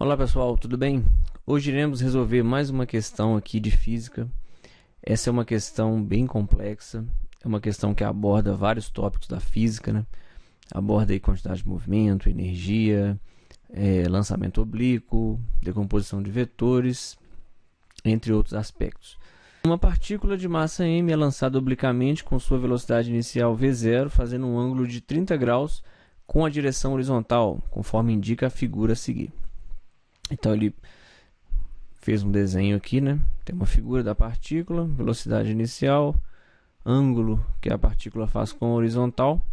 Olá pessoal, tudo bem? Hoje iremos resolver mais uma questão aqui de física. Essa é uma questão bem complexa, é uma questão que aborda vários tópicos da física, né? Aborda aí quantidade de movimento, energia, lançamento oblíquo, decomposição de vetores, entre outros aspectos. Uma partícula de massa m é lançada obliquamente com sua velocidade inicial v0, fazendo um ângulo de 30 graus com a direção horizontal, conforme indica a figura a seguir. Então ele fez um desenho aqui, né? Tem uma figura da partícula, velocidade inicial, ângulo que a partícula faz com a horizontal.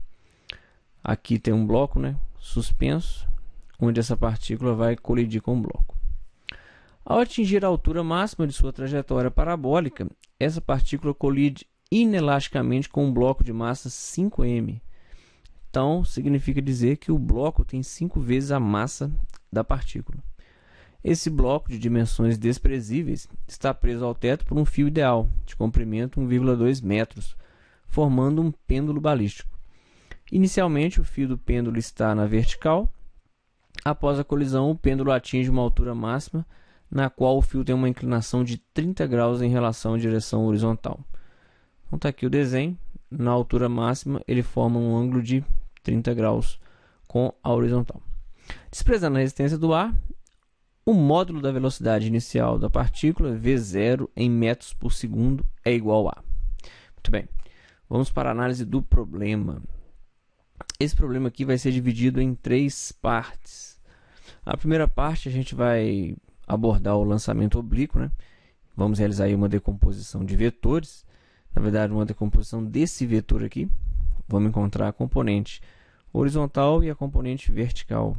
Aqui tem um bloco, né, suspenso, onde essa partícula vai colidir com o bloco. Ao atingir a altura máxima de sua trajetória parabólica, essa partícula colide inelasticamente com um bloco de massa 5m. Então, significa dizer que o bloco tem 5 vezes a massa da partícula. Esse bloco de dimensões desprezíveis está preso ao teto por um fio ideal, de comprimento 1,2 metros, formando um pêndulo balístico. Inicialmente, o fio do pêndulo está na vertical. Após a colisão, o pêndulo atinge uma altura máxima, na qual o fio tem uma inclinação de 30 graus em relação à direção horizontal. Então, está aqui o desenho. Na altura máxima, ele forma um ângulo de 30 graus com a horizontal. Desprezando a resistência do ar, o módulo da velocidade inicial da partícula, v0, em metros por segundo, é igual a... Muito bem, vamos para a análise do problema. Esse problema aqui vai ser dividido em 3 partes. A primeira parte a gente vai abordar o lançamento oblíquo, né? Vamos realizar aí uma decomposição de vetores. Na verdade, uma decomposição desse vetor aqui. Vamos encontrar a componente horizontal e a componente vertical.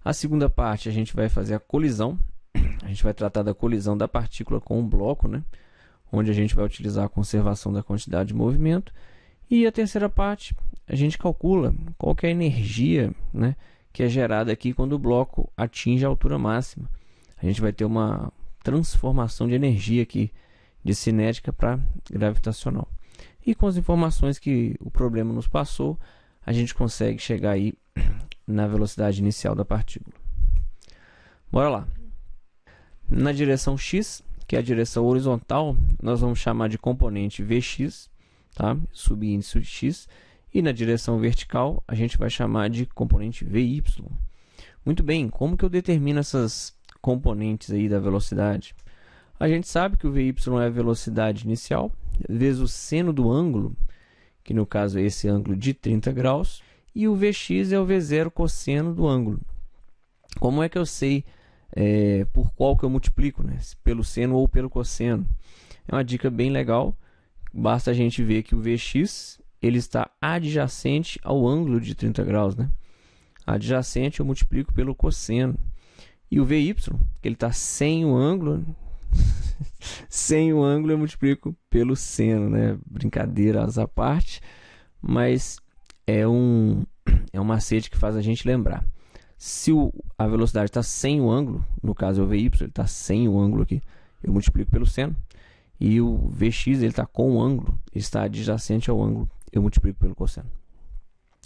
A segunda parte a gente vai fazer a colisão. A gente vai tratar da colisão da partícula com o bloco, né? Onde a gente vai utilizar a conservação da quantidade de movimento. E a terceira parte, a gente calcula qual que é a energia, né, que é gerada aqui quando o bloco atinge a altura máxima. A gente vai ter uma transformação de energia aqui, de cinética para gravitacional. E com as informações que o problema nos passou, a gente consegue chegar aí na velocidade inicial da partícula. Bora lá. Na direção x, que é a direção horizontal, nós vamos chamar de componente Vx, tá? Subíndice x. E na direção vertical, a gente vai chamar de componente Vy. Muito bem, como que eu determino essas componentes aí da velocidade? A gente sabe que o Vy é a velocidade inicial, vezes o seno do ângulo, que no caso é esse ângulo de 30 graus, e o Vx é o V0 cosseno do ângulo. Como é que eu sei por qual que eu multiplico, né? Pelo seno ou pelo cosseno? É uma dica bem legal. Basta a gente ver que o Vx ele está adjacente ao ângulo de 30 graus, né? Adjacente eu multiplico pelo cosseno. E o Vy, que ele está sem o ângulo, sem o ângulo eu multiplico pelo seno, né? Brincadeiras à parte, mas é um macete que faz a gente lembrar. Se a velocidade está sem o ângulo, no caso é o Vy, ele está sem o ângulo aqui, eu multiplico pelo seno. E o Vx ele está com o ângulo, está adjacente ao ângulo, eu multiplico pelo cosseno.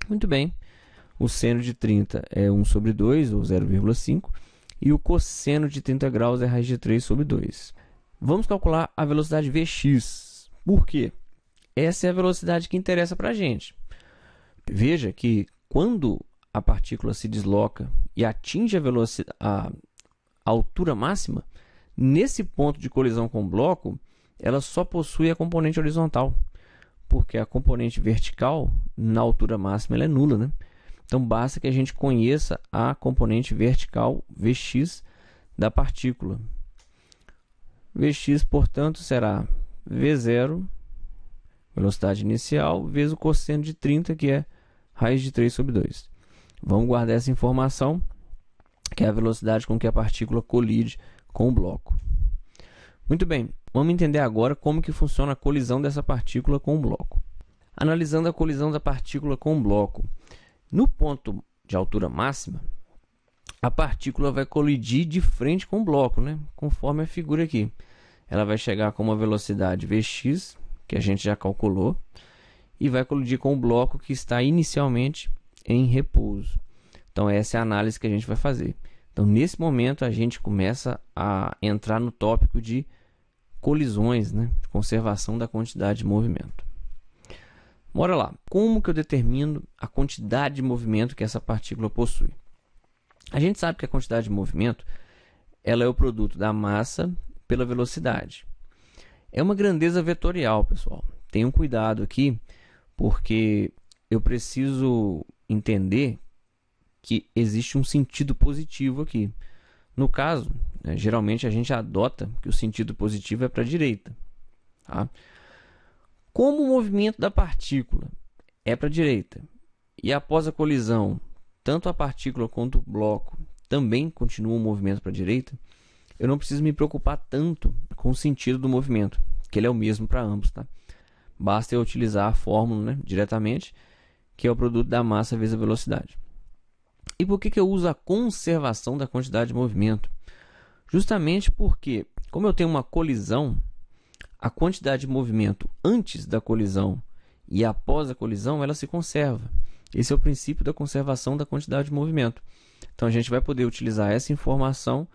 Muito bem, o seno de 30 é 1 sobre 2, ou 0,5, e o cosseno de 30 graus é raiz de 3 sobre 2. Vamos calcular a velocidade Vx. Por quê? Essa é a velocidade que interessa para a gente. Veja que quando a partícula se desloca e atinge a altura máxima, nesse ponto de colisão com o bloco, ela só possui a componente horizontal, porque a componente vertical, na altura máxima, ela é nula, né? Então, basta que a gente conheça a componente vertical Vx da partícula. Vx, portanto, será V0, velocidade inicial, vezes o cosseno de 30, que é raiz de 3 sobre 2. Vamos guardar essa informação, que é a velocidade com que a partícula colide com o bloco. Muito bem, vamos entender agora como que funciona a colisão dessa partícula com o bloco. Analisando a colisão da partícula com o bloco. No ponto de altura máxima, a partícula vai colidir de frente com o bloco, né? Conforme a figura aqui. Ela vai chegar com uma velocidade Vx, que a gente já calculou, e vai colidir com o bloco que está inicialmente em repouso. Então, essa é a análise que a gente vai fazer. Então, nesse momento, a gente começa a entrar no tópico de colisões, né? De conservação da quantidade de movimento. Bora lá. Como que eu determino a quantidade de movimento que essa partícula possui? A gente sabe que a quantidade de movimento ela é o produto da massa pela velocidade. É uma grandeza vetorial, pessoal. Tenham cuidado aqui, porque eu preciso entender que existe um sentido positivo aqui. No caso, né, geralmente a gente adota que o sentido positivo é para a direita. Tá? Como o movimento da partícula é para a direita e após a colisão, tanto a partícula quanto o bloco também continuam o movimento para a direita, eu não preciso me preocupar tanto com o sentido do movimento, que ele é o mesmo para ambos. Tá? Basta eu utilizar a fórmula, né, diretamente, que é o produto da massa vezes a velocidade. E por que eu uso a conservação da quantidade de movimento? Justamente porque, como eu tenho uma colisão, a quantidade de movimento antes da colisão e após a colisão, ela se conserva. Esse é o princípio da conservação da quantidade de movimento. Então, a gente vai poder utilizar essa informação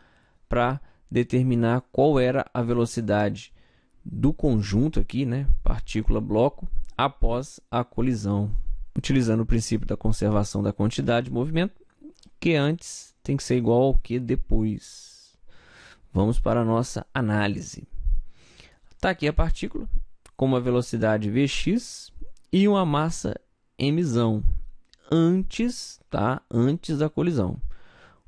para determinar qual era a velocidade do conjunto aqui, né, partícula-bloco, após a colisão, utilizando o princípio da conservação da quantidade de movimento, que antes tem que ser igual ao que depois. Vamos para a nossa análise. Está aqui a partícula com uma velocidade Vx e uma massa mzão antes, tá? Antes da colisão.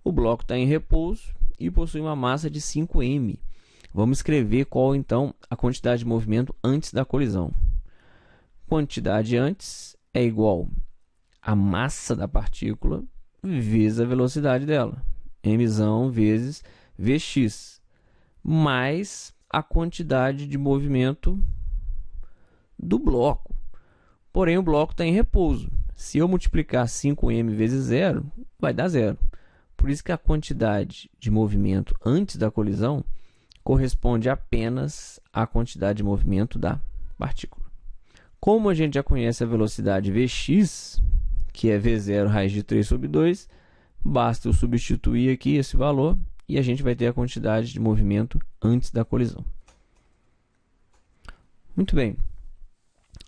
O bloco está em repouso e possui uma massa de 5m. Vamos escrever qual então a quantidade de movimento antes da colisão. Quantidade antes é igual a massa da partícula vezes a velocidade dela, mzão vezes Vx, mais a quantidade de movimento do bloco. Porém, o bloco está em repouso. Se eu multiplicar 5m vezes 0, vai dar 0. Por isso que a quantidade de movimento antes da colisão corresponde apenas à quantidade de movimento da partícula. Como a gente já conhece a velocidade Vx, que é V0 raiz de 3 sobre 2, basta eu substituir aqui esse valor e a gente vai ter a quantidade de movimento antes da colisão. Muito bem.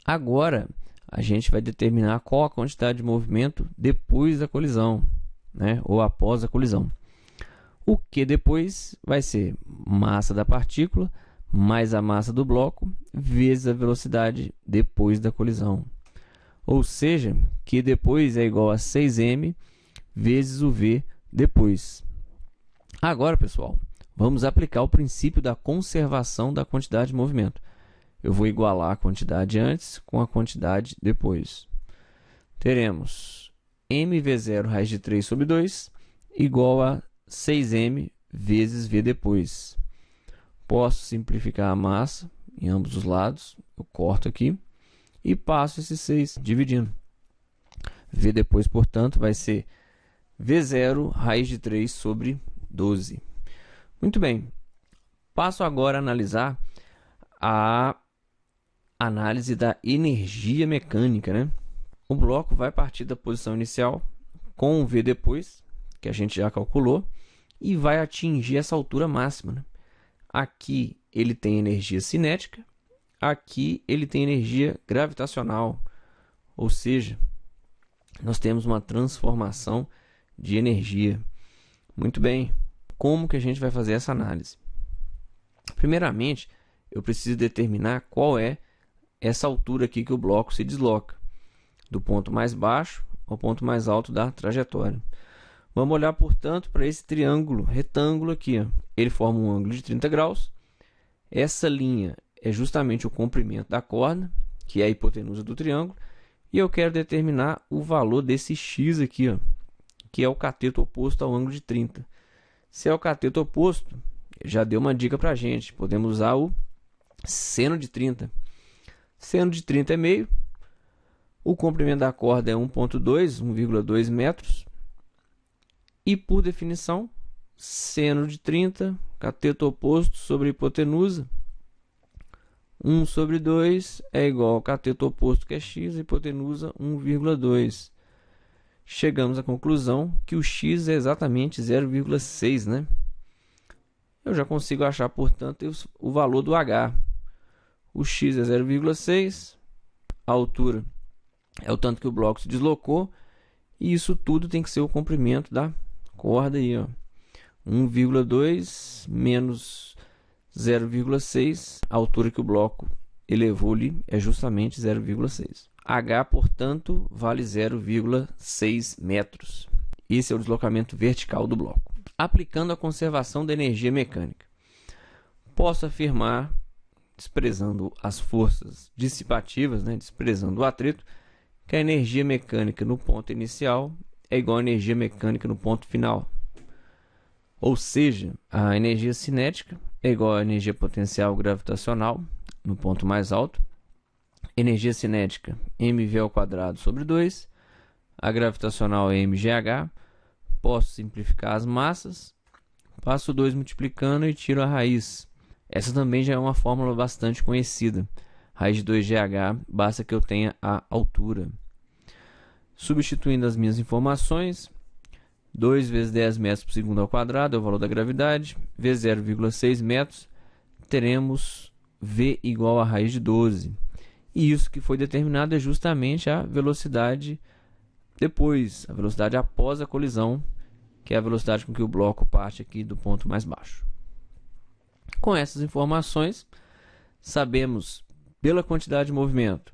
Agora, a gente vai determinar qual a quantidade de movimento depois da colisão, né? Ou após a colisão. O que depois vai ser massa da partícula mais a massa do bloco vezes a velocidade depois da colisão. Ou seja, que depois é igual a 6m vezes o v depois. Agora, pessoal, vamos aplicar o princípio da conservação da quantidade de movimento. Eu vou igualar a quantidade antes com a quantidade depois. Teremos mv0 raiz de 3 sobre 2 igual a 6m vezes v depois. Posso simplificar a massa em ambos os lados. Eu corto aqui e passo esse 6 dividindo. V depois, portanto, vai ser V0 raiz de 3 sobre 12. Muito bem. Passo agora a analisar a análise da energia mecânica, né? O bloco vai partir da posição inicial com o V depois, que a gente já calculou, e vai atingir essa altura máxima, né? Aqui ele tem energia cinética, aqui ele tem energia gravitacional, ou seja, nós temos uma transformação de energia. Muito bem, como que a gente vai fazer essa análise? Primeiramente, eu preciso determinar qual é essa altura aqui que o bloco se desloca, do ponto mais baixo ao ponto mais alto da trajetória. Vamos olhar, portanto, para esse triângulo retângulo aqui, ó. Ele forma um ângulo de 30 graus. Essa linha é justamente o comprimento da corda, que é a hipotenusa do triângulo. E eu quero determinar o valor desse x aqui, ó, que é o cateto oposto ao ângulo de 30. Se é o cateto oposto, já deu uma dica para a gente. Podemos usar o seno de 30. Seno de 30 é meio. O comprimento da corda é 1,2 metros. E, por definição, seno de 30, cateto oposto sobre hipotenusa, 1 sobre 2 é igual ao cateto oposto, que é x, hipotenusa 1,2. chegamos à conclusão que o x é exatamente 0,6, né? Eu já consigo achar, portanto, o valor do h. O x é 0,6, a altura é o tanto que o bloco se deslocou, e isso tudo tem que ser o comprimento da corda aí, ó. 1,2 menos 0,6, a altura que o bloco elevou ali é justamente 0,6. H, portanto, vale 0,6 metros. Esse é o deslocamento vertical do bloco. Aplicando a conservação da energia mecânica, posso afirmar, desprezando as forças dissipativas, né, desprezando o atrito, que a energia mecânica no ponto inicial é igual à energia mecânica no ponto final. Ou seja, a energia cinética é igual à energia potencial gravitacional no ponto mais alto. Energia cinética, mv² sobre 2. A gravitacional é mgh. Posso simplificar as massas. Passo 2 multiplicando e tiro a raiz. Essa também já é uma fórmula bastante conhecida. Raiz de 2gh, basta que eu tenha a altura. Substituindo as minhas informações, 2 vezes 10 metros por segundo ao quadrado é o valor da gravidade, vezes 0,6 metros, teremos V igual a raiz de 12. E isso que foi determinado é justamente a velocidade depois, a velocidade após a colisão, que é a velocidade com que o bloco parte aqui do ponto mais baixo. Com essas informações, sabemos pela quantidade de movimento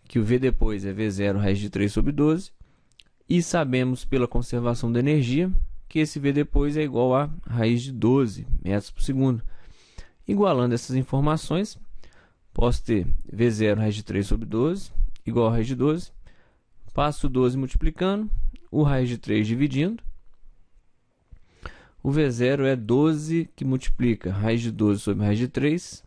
que o V depois é V0 raiz de 3 sobre 12, e sabemos pela conservação da energia que esse V depois é igual a raiz de 12 metros por segundo. Igualando essas informações, posso ter V0 raiz de 3 sobre 12 igual a raiz de 12. Passo 12 multiplicando, o raiz de 3 dividindo. O V0 é 12 que multiplica raiz de 12 sobre raiz de 3.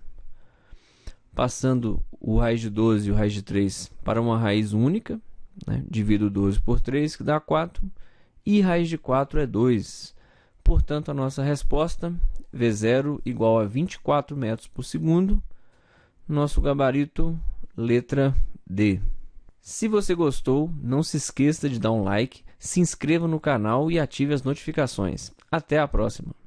Passando o raiz de 12 e o raiz de 3 para uma raiz única, né? Divido 12 por 3, que dá 4. E raiz de 4 é 2. Portanto, a nossa resposta, V0 igual a 24 metros por segundo. Nosso gabarito, letra D. Se você gostou, não se esqueça de dar um like, se inscreva no canal e ative as notificações. Até a próxima!